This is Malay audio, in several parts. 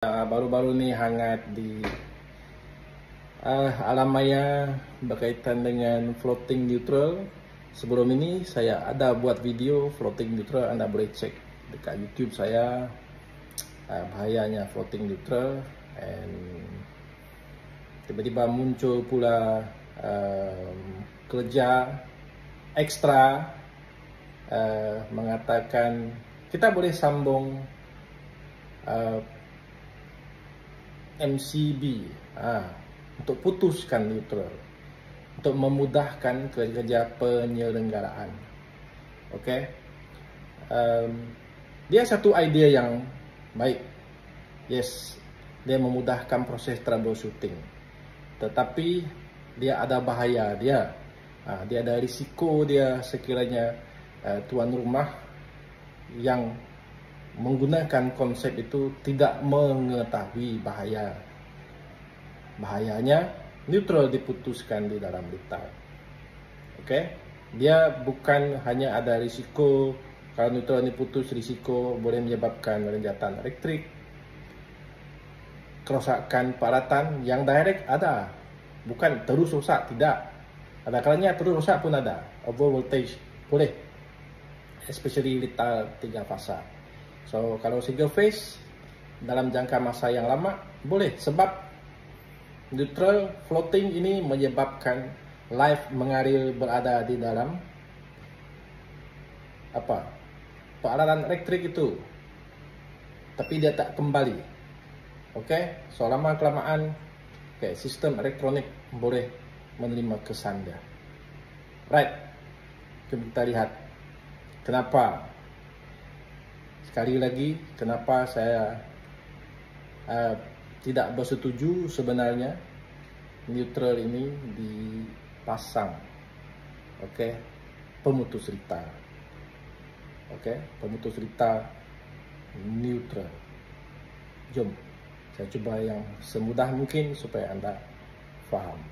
Baru-baru ni hangat di alam maya berkaitan dengan floating neutral. Sebelum ini saya ada buat video floating neutral, anda boleh cek dekat YouTube saya, bahayanya floating neutral. And tiba-tiba muncul pula kerja ekstra mengatakan kita boleh sambung MCB untuk putuskan neutral, untuk memudahkan kerja penyelenggaraan. Okey, dia satu idea yang baik. Yes, dia memudahkan proses troubleshooting, tetapi dia ada bahaya dia. Dia ada risiko dia sekiranya tuan rumah yang menggunakan konsep itu tidak mengetahui bahayanya neutral diputuskan di dalam detail. Okey, dia bukan hanya ada risiko, kalau neutral diputus risiko boleh menyebabkan renjatan elektrik, kerosakan peralatan yang direct ada, bukan terus rosak, tidak. Ada kalanya terus rosak pun ada, over voltage boleh, especially detail 3 fasa. So kalau single phase dalam jangka masa yang lama boleh, sebab neutral floating ini menyebabkan live mengalir berada di dalam peralatan elektrik itu, tapi dia tak kembali. Okey, so lama kelamaan sistem elektronik boleh menerima kesan dia. Right, kita lihat kenapa. Sekali lagi, kenapa saya tidak bersetuju sebenarnya neutral ini dipasang. Okey, pemutus rita. Okey, pemutus rita neutral. Jom saya cuba yang semudah mungkin supaya anda faham.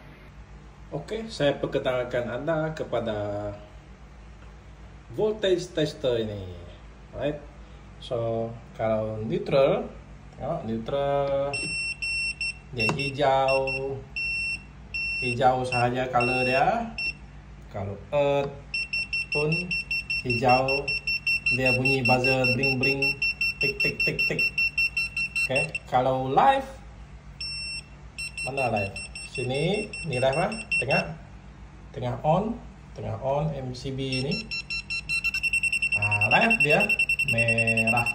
Okey, saya perkenalkan anda kepada voltage tester ini. Right. So kalau neutral, neutral dia hijau sahaja color dia. Kalau earth pun hijau, dia bunyi buzzer bling bling, tik tik tik tik. Okay, kalau live, mana live? Sini, ni live lah, tengah on MCB ini. Live dia merah.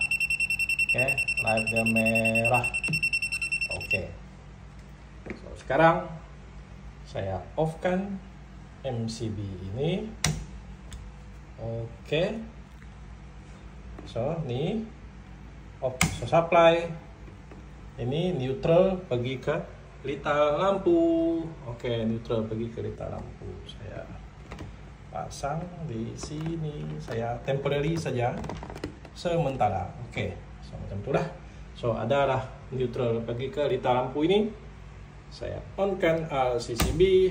Okey, live dia merah. Okey. So, sekarang saya off-kan MCB ini. Okey. So, ni off supply. Ini neutral pergi ke lita lampu. Okey, neutral pergi ke lita lampu. Saya pasang di sini. Saya temporary saja, sementara. Okey, so macam itulah. So adalah neutral pergi ke lita lampu ini. Saya on-kan RCCB,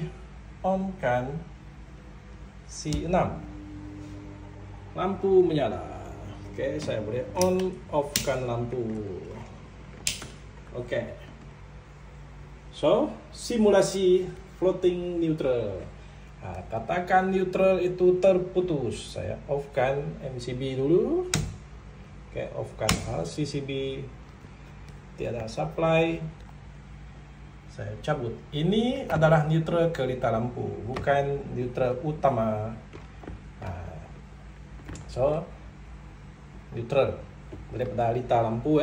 on-kan C6. Lampu menyala. Okey, saya boleh on off-kan lampu. Okey. So, simulasi floating neutral. Katakan neutral itu terputus, saya off-kan MCB dulu. Okey, off-kan RCCB, tiada supply. Saya cabut. Ini adalah neutral ke lita lampu, bukan neutral utama. So, neutral daripada lita lampu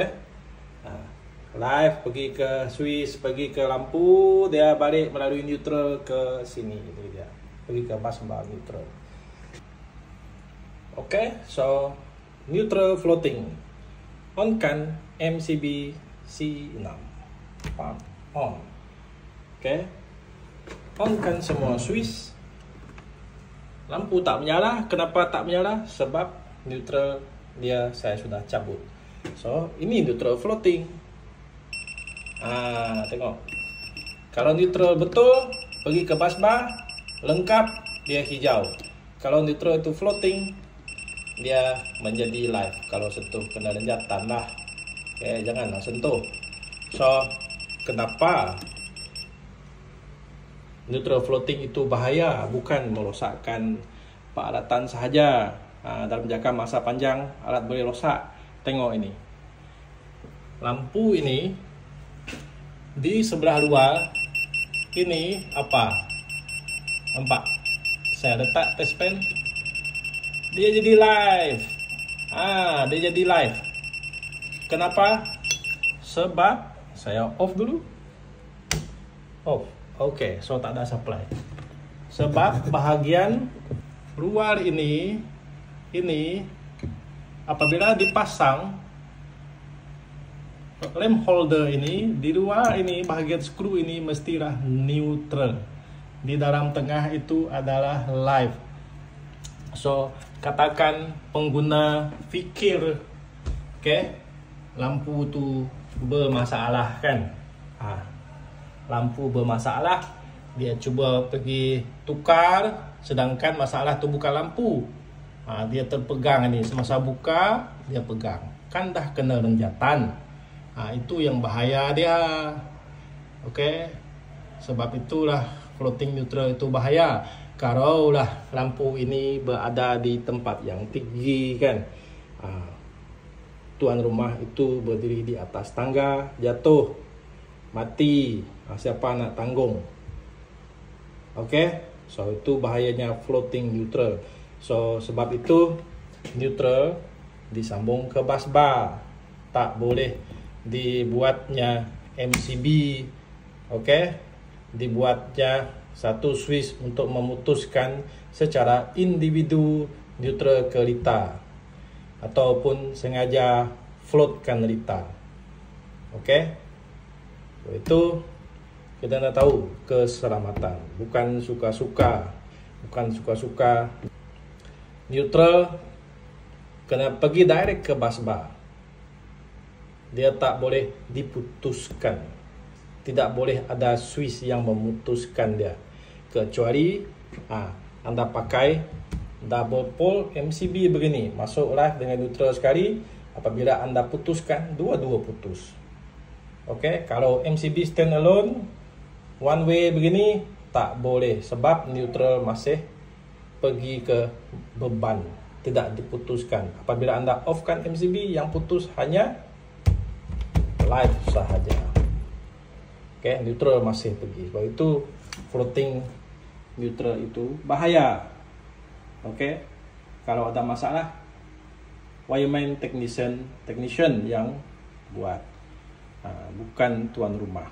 live pergi ke switch, pergi ke lampu, dia balik melalui neutral ke sini. Itu dia, pergi ke busbar neutral. Okay, so neutral floating, on kan MCB C6, pump on. Okay, on kan semua switch. Lampu tak menyala. Kenapa tak menyala? Sebab neutral dia saya sudah cabut. So ini neutral floating. Tengok, kalau neutral betul pergi ke busbar lengkap, dia hijau. Kalau neutral itu floating, dia menjadi live. Kalau sentuh kena renjatan lah. Okay, janganlah sentuh. So, kenapa neutral floating itu bahaya? Bukan merosakkan peralatan sahaja. Dalam jangka masa panjang alat boleh rosak. Tengok ini, lampu ini di sebelah luar ini apa? Nampak? Saya letak test pen, dia jadi live. Dia jadi live. Kenapa? Sebab saya off dulu. Off. Oke, so tak ada supply. Sebab bahagian luar ini apabila dipasang lamp holder ini, di luar ini bahagian skru ini mestilah neutral. Di dalam tengah itu adalah live. So, katakan pengguna fikir, lampu tu bermasalah kan? Lampu bermasalah, dia cuba pergi tukar, sedangkan masalah tu bukan lampu. Dia terpegang ni, semasa buka dia pegang, kan dah kena renjatan. Itu yang bahaya dia. Sebab itulah floating neutral itu bahaya. Kalau lah lampu ini berada di tempat yang tinggi kan, tuan rumah itu berdiri di atas tangga, jatuh, mati, siapa nak tanggung? So itu bahayanya floating neutral. So sebab itu neutral disambung ke bus bar, tak boleh dibuatnya MCB. Dibuatnya satu switch untuk memutuskan secara individu neutral ke lita, ataupun sengaja floatkan lita. Itu kita nak tahu keselamatan, bukan suka-suka. Neutral kena pergi direct ke bus bar. Dia tak boleh diputuskan. Tidak boleh ada switch yang memutuskan dia. Kecuali anda pakai double pole MCB begini, masuk live dengan neutral sekali. Apabila anda putuskan, dua-dua putus. Kalau MCB stand alone, one way begini, tak boleh. Sebab neutral masih pergi ke beban, tidak diputuskan. Apabila anda offkan MCB, yang putus hanya live sahaja. Neutral masih pergi. Sebab itu floating neutral itu bahaya. Kalau ada masalah, wireman technician yang buat, bukan tuan rumah.